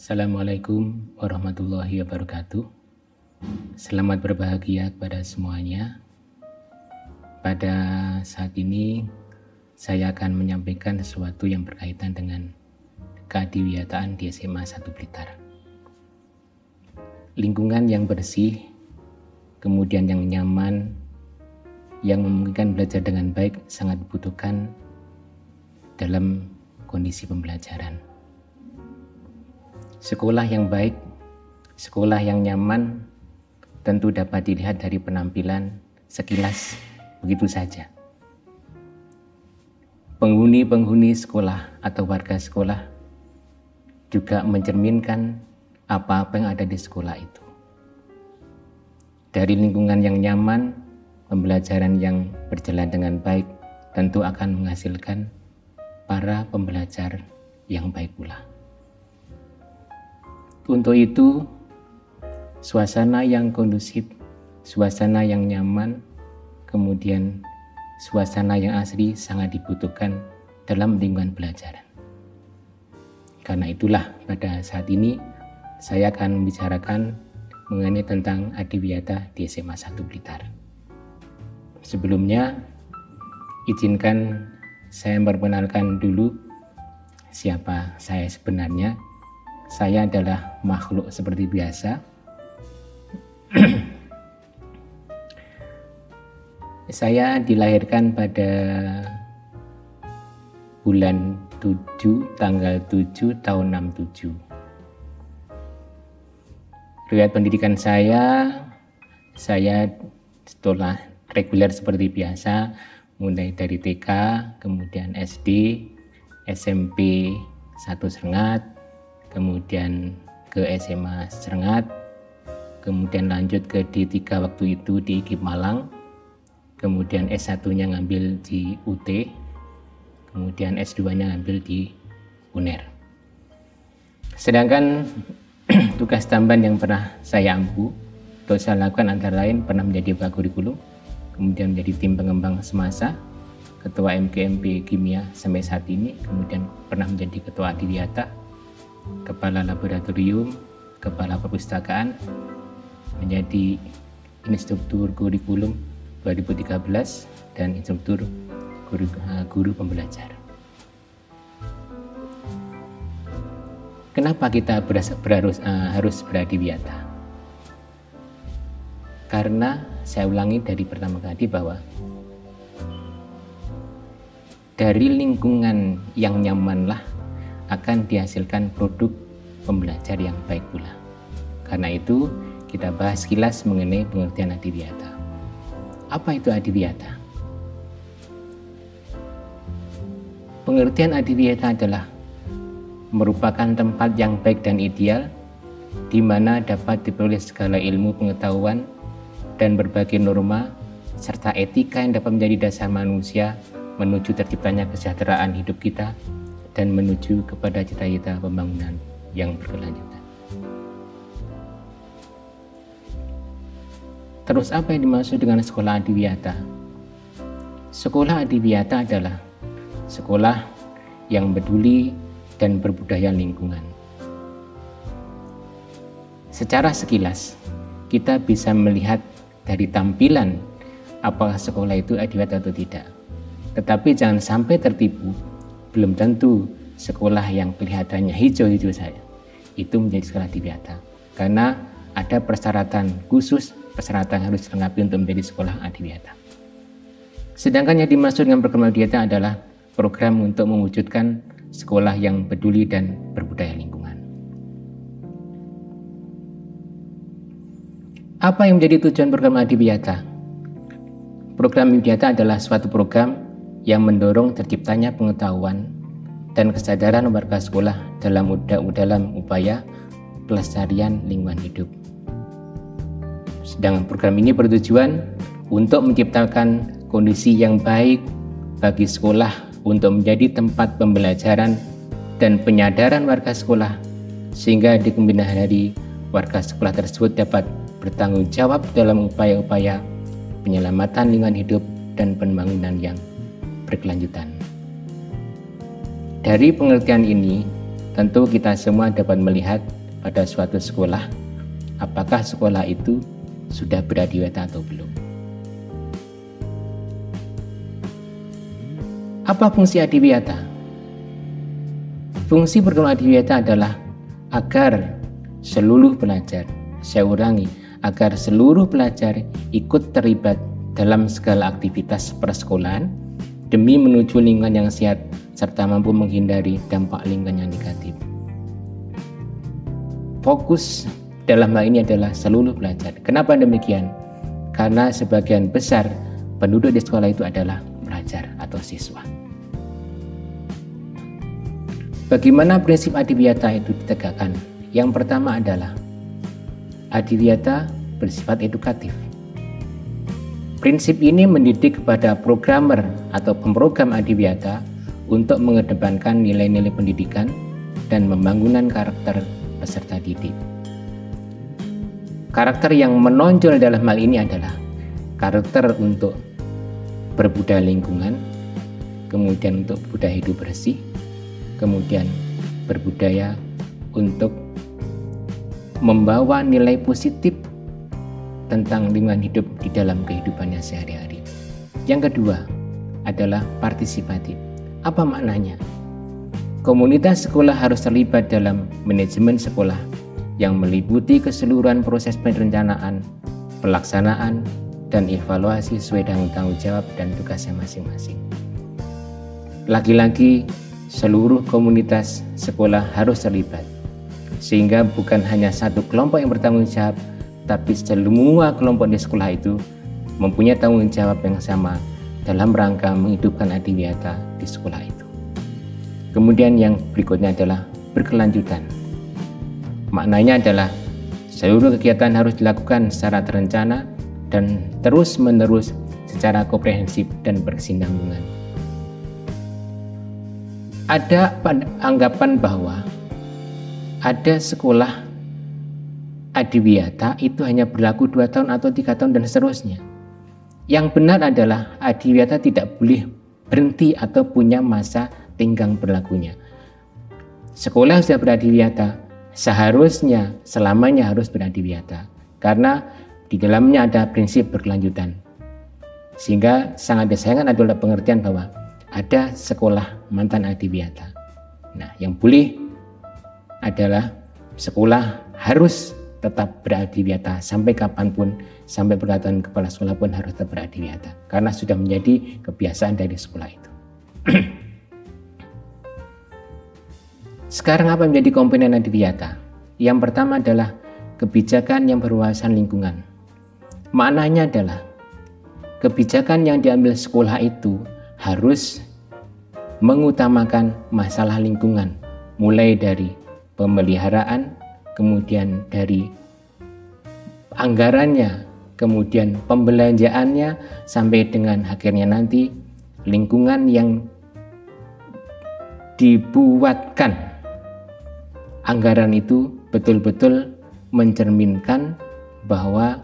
Assalamualaikum warahmatullahi wabarakatuh. Selamat berbahagia kepada semuanya. Pada saat ini saya akan menyampaikan sesuatu yang berkaitan dengan keadiwiyataan di SMA 1 Blitar. Lingkungan yang bersih, kemudian yang nyaman, yang memungkinkan belajar dengan baik sangat dibutuhkan dalam kondisi pembelajaran. Sekolah yang baik, sekolah yang nyaman tentu dapat dilihat dari penampilan sekilas begitu saja. Penghuni sekolah atau warga sekolah juga mencerminkan apa-apa yang ada di sekolah itu. Dari lingkungan yang nyaman, pembelajaran yang berjalan dengan baik tentu akan menghasilkan para pembelajar yang baik pula. Untuk itu, suasana yang kondusif, suasana yang nyaman, kemudian suasana yang asri sangat dibutuhkan dalam lingkungan pelajaran. Karena itulah pada saat ini saya akan membicarakan mengenai tentang adiwiyata di SMA 1 Blitar. Sebelumnya, izinkan saya memperkenalkan dulu siapa saya sebenarnya. Saya adalah makhluk seperti biasa. Saya dilahirkan pada bulan 7, tanggal 7 tahun 67. Riwayat pendidikan saya setelah reguler seperti biasa, mulai dari TK, kemudian SD, SMP 1 Serengat, kemudian ke SMA Serengat, kemudian lanjut ke D3 waktu itu di IKIP Malang, kemudian S1-nya ngambil di UT, kemudian S2-nya ngambil di UNER. Sedangkan tugas tambahan yang pernah saya ampu atau saya lakukan antara lain pernah menjadi Pak Kurikulum, kemudian menjadi tim pengembang semasa, ketua MKMP Kimia sampai saat ini, kemudian pernah menjadi ketua adiwiyata, kepala laboratorium, kepala perpustakaan, menjadi instruktur kurikulum 2013 dan instruktur guru pembelajar. Kenapa kita harus beradiwiyata? Karena saya ulangi dari pertama kali bahwa dari lingkungan yang nyamanlah akan dihasilkan produk pembelajar yang baik pula. Karena itu kita bahas sekilas mengenai pengertian adiwiyata. Apa itu adiwiyata? Pengertian adiwiyata adalah merupakan tempat yang baik dan ideal di mana dapat diperoleh segala ilmu pengetahuan dan berbagai norma serta etika yang dapat menjadi dasar manusia menuju terciptanya kesejahteraan hidup kita dan menuju kepada cita-cita pembangunan yang berkelanjutan. Terus apa yang dimaksud dengan sekolah adiwiyata? Sekolah adiwiyata adalah sekolah yang peduli dan berbudaya lingkungan. Secara sekilas, kita bisa melihat dari tampilan apakah sekolah itu adiwiyata atau tidak. Tetapi jangan sampai tertipu. Belum tentu sekolah yang kelihatannya hijau-hijau saja itu menjadi sekolah adiwiyata, karena ada persyaratan khusus, persyaratan harus dilengkapi untuk menjadi sekolah adiwiyata. Sedangkan yang dimaksud dengan program adiwiyata adalah program untuk mewujudkan sekolah yang peduli dan berbudaya lingkungan. Apa yang menjadi tujuan program adiwiyata? Program adiwiyata adalah suatu program yang mendorong terciptanya pengetahuan dan kesadaran warga sekolah dalam upaya pelestarian lingkungan hidup. Sedangkan program ini bertujuan untuk menciptakan kondisi yang baik bagi sekolah untuk menjadi tempat pembelajaran dan penyadaran warga sekolah, sehingga di kemudian hari warga sekolah tersebut dapat bertanggung jawab dalam upaya-upaya penyelamatan lingkungan hidup dan pembangunan yang berkelanjutan. Dari pengertian ini, tentu kita semua dapat melihat pada suatu sekolah, apakah sekolah itu sudah beradiwiyata atau belum. Apa fungsi adiwiyata? Fungsi perguruan adiwiyata adalah agar seluruh pelajar, saya ulangi, agar seluruh pelajar ikut terlibat dalam segala aktivitas persekolahan demi menuju lingkungan yang sehat serta mampu menghindari dampak lingkungan yang negatif. Fokus dalam hal ini adalah seluruh pelajar. Kenapa demikian? Karena sebagian besar penduduk di sekolah itu adalah pelajar atau siswa. Bagaimana prinsip adiwiyata itu ditegakkan? Yang pertama adalah adiwiyata bersifat edukatif. Prinsip ini mendidik kepada programmer atau pemrogram adiwiyata untuk mengedepankan nilai-nilai pendidikan dan pembangunan karakter peserta didik. Karakter yang menonjol dalam hal ini adalah karakter untuk berbudaya lingkungan, kemudian untuk budaya hidup bersih, kemudian berbudaya untuk membawa nilai positif tentang lingkungan hidup di dalam kehidupannya sehari-hari. Yang kedua adalah partisipatif. Apa maknanya? Komunitas sekolah harus terlibat dalam manajemen sekolah yang meliputi keseluruhan proses perencanaan, pelaksanaan, dan evaluasi sesuai dengan tanggung jawab dan tugasnya masing-masing. Lagi-lagi, seluruh komunitas sekolah harus terlibat, sehingga bukan hanya satu kelompok yang bertanggung jawab, tapi semua kelompok di sekolah itu mempunyai tanggung jawab yang sama dalam rangka menghidupkan adiwiyata di sekolah itu. Kemudian yang berikutnya adalah berkelanjutan. Maknanya adalah seluruh kegiatan harus dilakukan secara terencana dan terus-menerus secara komprehensif dan berkesinambungan. Ada anggapan bahwa ada sekolah adiwiyata itu hanya berlaku 2 tahun atau 3 tahun dan seterusnya. Yang benar adalah adiwiyata tidak boleh berhenti atau punya masa tenggang berlakunya. Sekolah yang sudah beradiwiyata seharusnya selamanya harus beradiwiyata, karena di dalamnya ada prinsip berkelanjutan. Sehingga sangat disayangkan adalah pengertian bahwa ada sekolah mantan adiwiyata. Nah, yang boleh adalah sekolah harus tetap beradiwiyata sampai kapanpun, sampai perkataan kepala sekolah pun harus tetap beradiwiyata karena sudah menjadi kebiasaan dari sekolah itu. Sekarang apa menjadi komponen adiwiyata? Yang pertama adalah kebijakan yang berwawasan lingkungan. Maknanya adalah kebijakan yang diambil sekolah itu harus mengutamakan masalah lingkungan, mulai dari pemeliharaan, kemudian dari anggarannya, kemudian pembelanjaannya, sampai dengan akhirnya nanti lingkungan yang dibuatkan anggaran itu betul-betul mencerminkan bahwa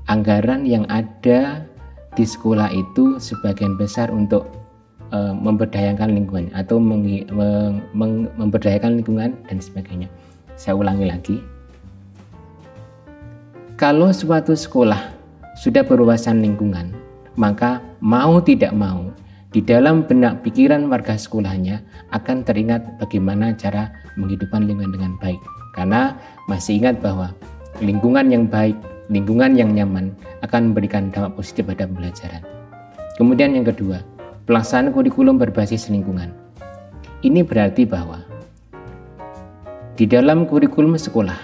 anggaran yang ada di sekolah itu sebagian besar untuk memberdayakan lingkungan atau memberdayakan lingkungan dan sebagainya. Saya ulangi lagi, kalau suatu sekolah sudah berwawasan lingkungan, maka mau tidak mau di dalam benak pikiran warga sekolahnya akan teringat bagaimana cara menghidupkan lingkungan dengan baik. Karena masih ingat bahwa lingkungan yang baik, lingkungan yang nyaman akan memberikan dampak positif pada pembelajaran. Kemudian yang kedua, pelaksanaan kurikulum berbasis lingkungan. Ini berarti bahwa di dalam kurikulum sekolah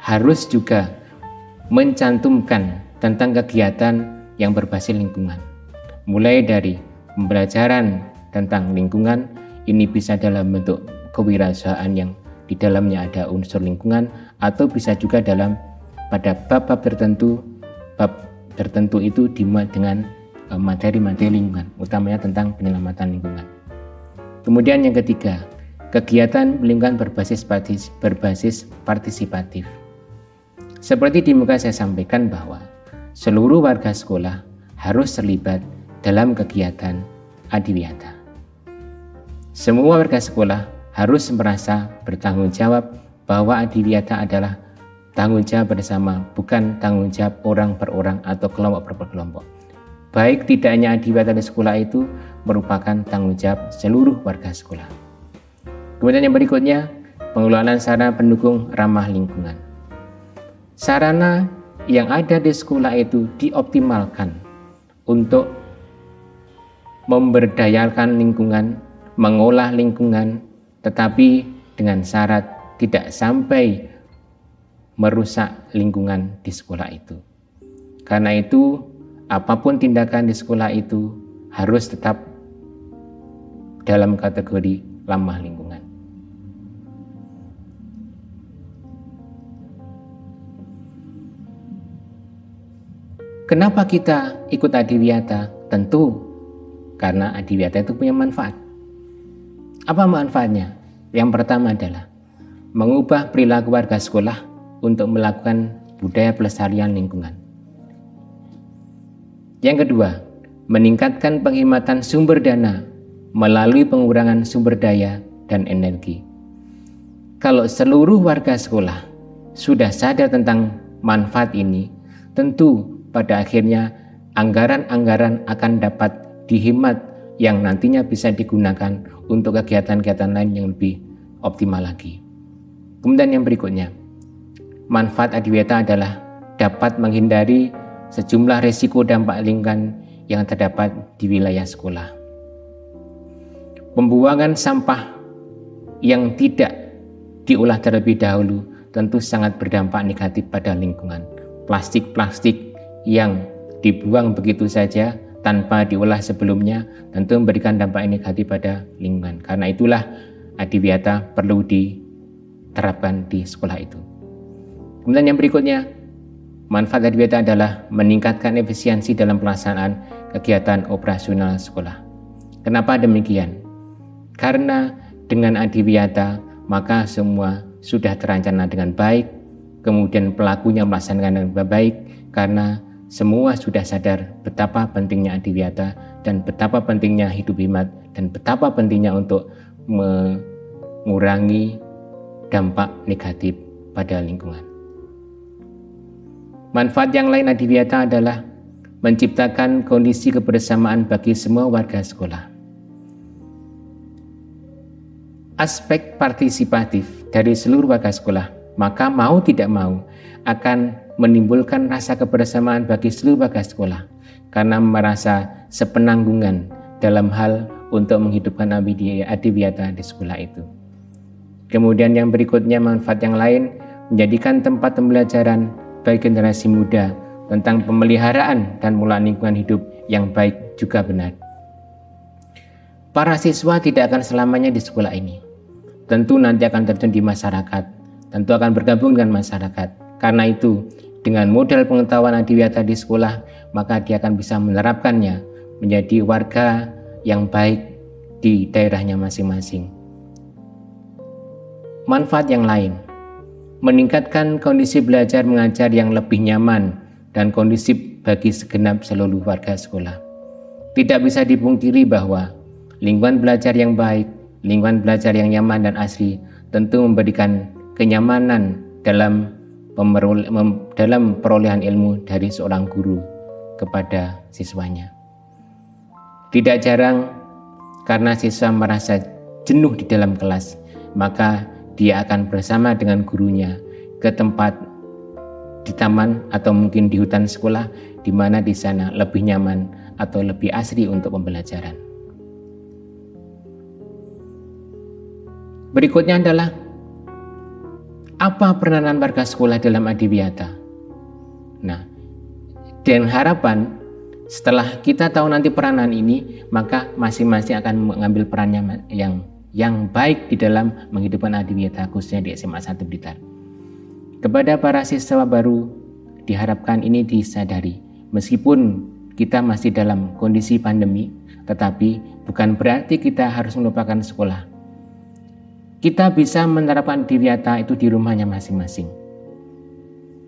harus juga mencantumkan tentang kegiatan yang berbasis lingkungan. Mulai dari pembelajaran tentang lingkungan, ini bisa dalam bentuk kewirausahaan yang di dalamnya ada unsur lingkungan, atau bisa juga dalam pada bab-bab tertentu itu dimuat dengan materi-materi lingkungan, utamanya tentang penyelamatan lingkungan. Kemudian yang ketiga, kegiatan lingkungan berbasis partisipatif. Seperti di muka saya sampaikan bahwa seluruh warga sekolah harus terlibat dalam kegiatan adiwiyata. Semua warga sekolah harus merasa bertanggung jawab bahwa adiwiyata adalah tanggung jawab bersama, bukan tanggung jawab orang per orang atau kelompok per kelompok. Baik tidak hanya adiwiyata di sekolah itu merupakan tanggung jawab seluruh warga sekolah. Kemudian yang berikutnya, pengelolaan sarana pendukung ramah lingkungan. Sarana yang ada di sekolah itu dioptimalkan untuk memberdayakan lingkungan, mengolah lingkungan, tetapi dengan syarat tidak sampai merusak lingkungan di sekolah itu. Karena itu, apapun tindakan di sekolah itu harus tetap dalam kategori ramah lingkungan. Kenapa kita ikut adiwiyata? Tentu karena adiwiyata itu punya manfaat. Apa manfaatnya? Yang pertama adalah mengubah perilaku warga sekolah untuk melakukan budaya pelestarian lingkungan. Yang kedua, meningkatkan penghematan sumber dana melalui pengurangan sumber daya dan energi. Kalau seluruh warga sekolah sudah sadar tentang manfaat ini, tentu pada akhirnya anggaran-anggaran akan dapat dihemat yang nantinya bisa digunakan untuk kegiatan-kegiatan lain yang lebih optimal lagi. Kemudian yang berikutnya, manfaat adiwiyata adalah dapat menghindari sejumlah risiko dampak lingkungan yang terdapat di wilayah sekolah. Pembuangan sampah yang tidak diolah terlebih dahulu tentu sangat berdampak negatif pada lingkungan. Plastik-plastik yang dibuang begitu saja tanpa diolah sebelumnya tentu memberikan dampak negatif pada lingkungan. Karena itulah adiwiyata perlu diterapkan di sekolah itu. Kemudian yang berikutnya, manfaat adiwiyata adalah meningkatkan efisiensi dalam pelaksanaan kegiatan operasional sekolah. Kenapa demikian? Karena dengan adiwiyata maka semua sudah terencana dengan baik, kemudian pelakunya melaksanakan dengan baik karena semua sudah sadar betapa pentingnya adiwiyata dan betapa pentingnya hidup hemat dan betapa pentingnya untuk mengurangi dampak negatif pada lingkungan. Manfaat yang lain adiwiyata adalah menciptakan kondisi kebersamaan bagi semua warga sekolah. Aspek partisipatif dari seluruh warga sekolah, maka mau tidak mau akan menimbulkan rasa kebersamaan bagi seluruh warga sekolah karena merasa sepenanggungan dalam hal untuk menghidupkan adiwiyata di sekolah itu. Kemudian yang berikutnya, manfaat yang lain menjadikan tempat pembelajaran bagi generasi muda tentang pemeliharaan dan pengelolaan lingkungan hidup yang baik juga benar. Para siswa tidak akan selamanya di sekolah ini. Tentu nanti akan terjun di masyarakat, tentu akan bergabung dengan masyarakat. Karena itu, dengan modal pengetahuan adiwiyata di sekolah, maka dia akan bisa menerapkannya menjadi warga yang baik di daerahnya masing-masing. Manfaat yang lain, meningkatkan kondisi belajar mengajar yang lebih nyaman dan kondusif bagi segenap seluruh warga sekolah. Tidak bisa dipungkiri bahwa lingkungan belajar yang baik, lingkungan belajar yang nyaman dan asri tentu memberikan kenyamanan dalam perolehan ilmu dari seorang guru kepada siswanya. Tidak jarang karena siswa merasa jenuh di dalam kelas, maka dia akan bersama dengan gurunya ke tempat di taman atau mungkin di hutan sekolah, di mana di sana lebih nyaman atau lebih asri untuk pembelajaran. Berikutnya adalah apa peranan warga sekolah dalam adiwiyata. Nah, dengan harapan setelah kita tahu nanti peranan ini, maka masing-masing akan mengambil perannya yang baik di dalam menghidupkan adiwiyata, khususnya di SMA 1 Blitar. Kepada para siswa baru diharapkan ini disadari, meskipun kita masih dalam kondisi pandemi, tetapi bukan berarti kita harus melupakan sekolah. Kita bisa menerapkan adiwiyata itu di rumahnya masing-masing.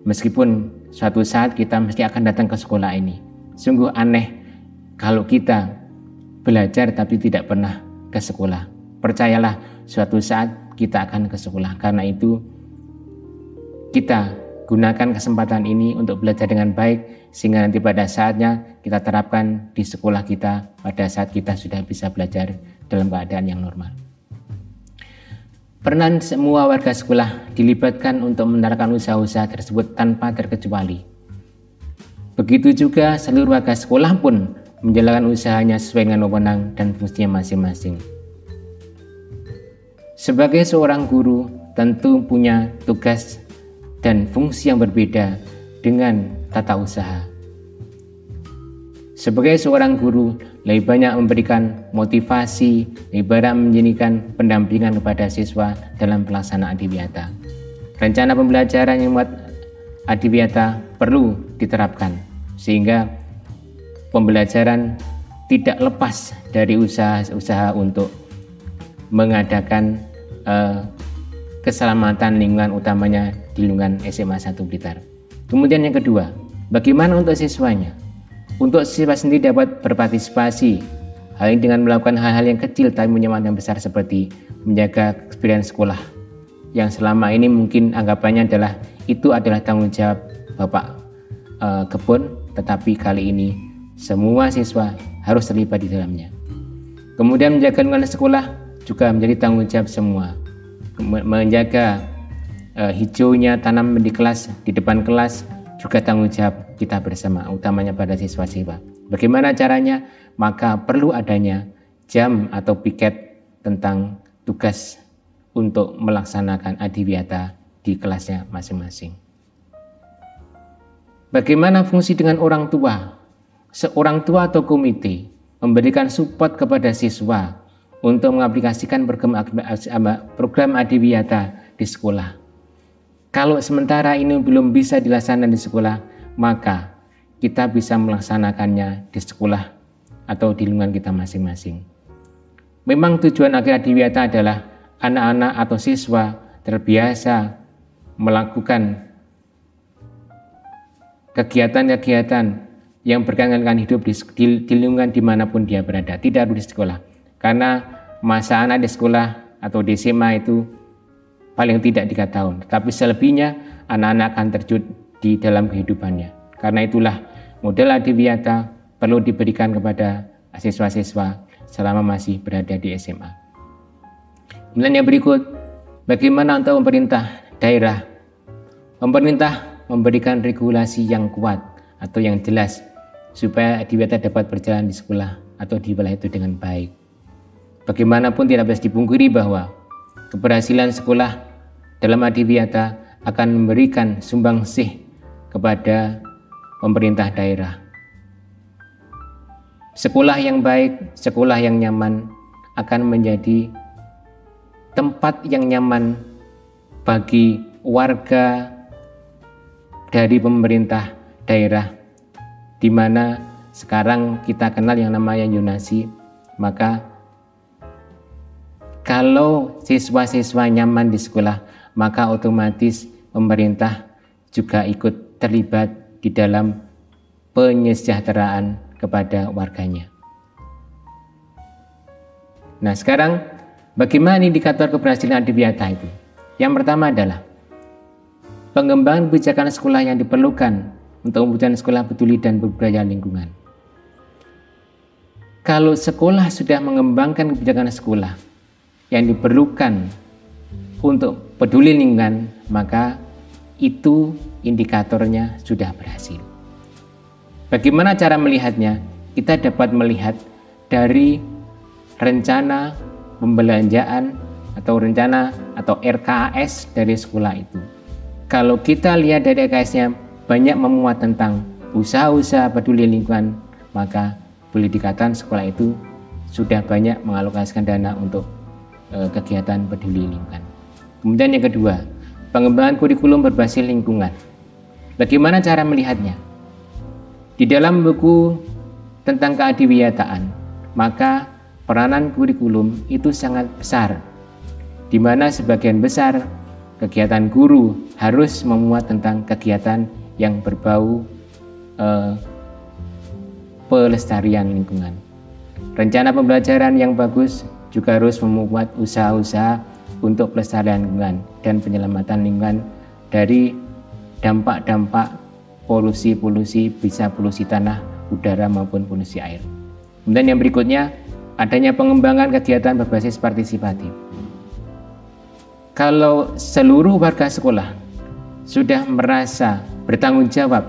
Meskipun suatu saat kita mesti akan datang ke sekolah ini. Sungguh aneh kalau kita belajar tapi tidak pernah ke sekolah. Percayalah, suatu saat kita akan ke sekolah. Karena itu kita gunakan kesempatan ini untuk belajar dengan baik, sehingga nanti pada saatnya kita terapkan di sekolah kita pada saat kita sudah bisa belajar dalam keadaan yang normal. Peran semua warga sekolah dilibatkan untuk menerapkan usaha-usaha tersebut tanpa terkecuali. Begitu juga seluruh warga sekolah pun menjalankan usahanya sesuai dengan wewenang dan fungsinya masing-masing. Sebagai seorang guru, tentu punya tugas dan fungsi yang berbeda dengan tata usaha. Sebagai seorang guru, lebih banyak memberikan motivasi, lebih banyak menjadikan pendampingan kepada siswa dalam pelaksanaan adiwiyata. Rencana pembelajaran yang membuat adiwiyata perlu diterapkan, sehingga pembelajaran tidak lepas dari usaha-usaha untuk mengadakan keselamatan lingkungan, utamanya di lingkungan SMA 1 Blitar. Kemudian yang kedua, bagaimana untuk siswanya? Untuk siswa sendiri dapat berpartisipasi, hal ini dengan melakukan hal-hal yang kecil tapi punya makna yang besar, seperti menjaga kebersihan sekolah yang selama ini mungkin anggapannya adalah itu adalah tanggung jawab Bapak Kebun, tetapi kali ini semua siswa harus terlibat di dalamnya. Kemudian menjaga lingkungan sekolah juga menjadi tanggung jawab semua. Menjaga hijaunya tanam di kelas, di depan kelas juga tanggung jawab kita bersama, utamanya pada siswa-siswa. Bagaimana caranya? Maka perlu adanya jam atau piket tentang tugas untuk melaksanakan adiwiyata di kelasnya masing-masing. Bagaimana fungsi dengan orang tua? Seorang tua atau komite memberikan support kepada siswa untuk mengaplikasikan program adiwiyata di sekolah. Kalau sementara ini belum bisa dilaksanakan di sekolah, maka kita bisa melaksanakannya di sekolah atau di lingkungan kita masing-masing. Memang tujuan akhir adiwiyata adalah anak-anak atau siswa terbiasa melakukan kegiatan-kegiatan yang berkaitan dengan hidup di lingkungan dimanapun dia berada, tidak harus di sekolah. Karena masa anak di sekolah atau di SMA itu paling tidak 3 tahun, tapi selebihnya anak-anak akan terjun di dalam kehidupannya. Karena itulah model adiwiyata perlu diberikan kepada siswa-siswa selama masih berada di SMA. Kemudian yang berikut, bagaimana untuk pemerintah daerah? Pemerintah memberikan regulasi yang kuat atau yang jelas supaya adiwiyata dapat berjalan di sekolah atau di wilayah itu dengan baik. Bagaimanapun tidak bisa dipungkiri bahwa keberhasilan sekolah dalam adiwiyata akan memberikan sumbangsih kepada pemerintah daerah. Sekolah yang baik, sekolah yang nyaman akan menjadi tempat yang nyaman bagi warga dari pemerintah daerah, di mana sekarang kita kenal yang namanya zonasi. Maka kalau siswa-siswa nyaman di sekolah, maka otomatis pemerintah juga ikut terlibat di dalam penyejahteraan kepada warganya. Nah, sekarang bagaimana indikator keberhasilan adiwiyata itu? Yang pertama adalah pengembangan kebijakan sekolah yang diperlukan untuk mewujudkan sekolah peduli dan berbudaya lingkungan. Kalau sekolah sudah mengembangkan kebijakan sekolah yang diperlukan untuk peduli lingkungan, maka itu indikatornya sudah berhasil. Bagaimana cara melihatnya? Kita dapat melihat dari rencana pembelanjaan atau rencana atau RKAS dari sekolah itu. Kalau kita lihat dari RKAS-nya banyak memuat tentang usaha-usaha peduli lingkungan, maka boleh dikatakan sekolah itu sudah banyak mengalokasikan dana untuk kegiatan peduli lingkungan. Kemudian yang kedua, pengembangan kurikulum berbasis lingkungan. Bagaimana cara melihatnya? Di dalam buku tentang keadiwiyataan, maka peranan kurikulum itu sangat besar, di mana sebagian besar kegiatan guru harus memuat tentang kegiatan yang berbau pelestarian lingkungan. Rencana pembelajaran yang bagus juga harus memuat usaha-usaha untuk pelestarian lingkungan dan penyelamatan lingkungan dari dampak-dampak polusi, bisa polusi tanah, udara maupun polusi air. Kemudian yang berikutnya, adanya pengembangan kegiatan berbasis partisipatif. Kalau seluruh warga sekolah sudah merasa bertanggung jawab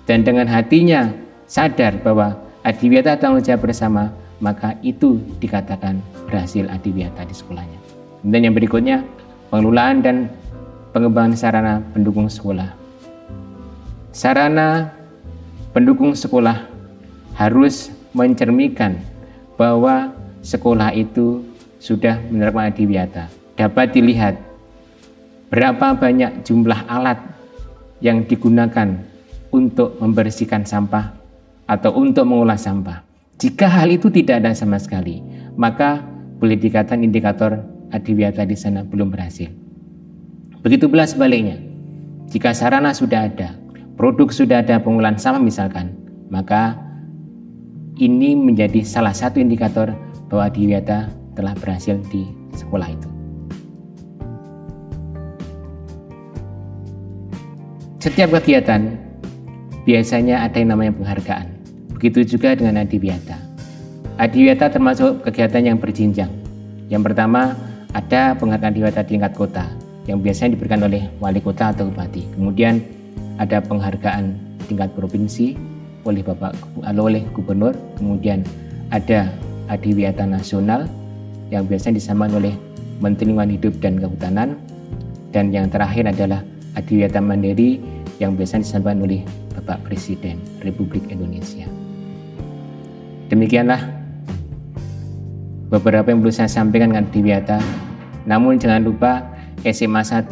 dan dengan hatinya sadar bahwa adiwiyata tanggung jawab bersama, maka itu dikatakan berhasil adiwiyata di sekolahnya. Kemudian yang berikutnya, pengelolaan dan pengembangan sarana pendukung sekolah. Sarana pendukung sekolah harus mencerminkan bahwa sekolah itu sudah menerapkan adiwiyata. Dapat dilihat berapa banyak jumlah alat yang digunakan untuk membersihkan sampah atau untuk mengolah sampah. Jika hal itu tidak ada sama sekali, maka boleh dikatakan indikator adiwiyata di sana belum berhasil. Begitu pula sebaliknya, jika sarana sudah ada, produk sudah ada pengolahan sampah misalkan, maka ini menjadi salah satu indikator bahwa adiwiyata telah berhasil di sekolah itu. Setiap kegiatan biasanya ada yang namanya penghargaan. Begitu juga dengan adiwiyata. Adiwiyata termasuk kegiatan yang berjenjang. Yang pertama, ada penghargaan adiwiyata di tingkat kota yang biasanya diberikan oleh wali kota atau bupati. Kemudian ada penghargaan tingkat provinsi oleh gubernur. Kemudian ada adiwiyata nasional yang biasanya disampaikan oleh Menteri Lingkungan Hidup dan Kehutanan. Dan yang terakhir adalah adiwiyata mandiri yang biasanya disampaikan oleh Bapak Presiden Republik Indonesia. Demikianlah beberapa yang perlu saya sampaikan dengan adiwiyata. Namun jangan lupa SMA 1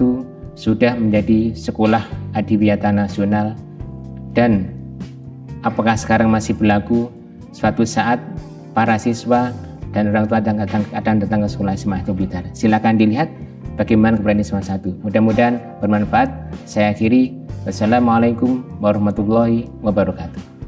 sudah menjadi sekolah adiwiyata nasional, dan apakah sekarang masih berlaku? Suatu saat para siswa dan orang tua akan datang ke sekolah SMA 1 Blitar. Silakan dilihat bagaimana keberadaan SMA 1. Mudah-mudahan bermanfaat. Saya akhiri. Wassalamualaikum warahmatullahi wabarakatuh.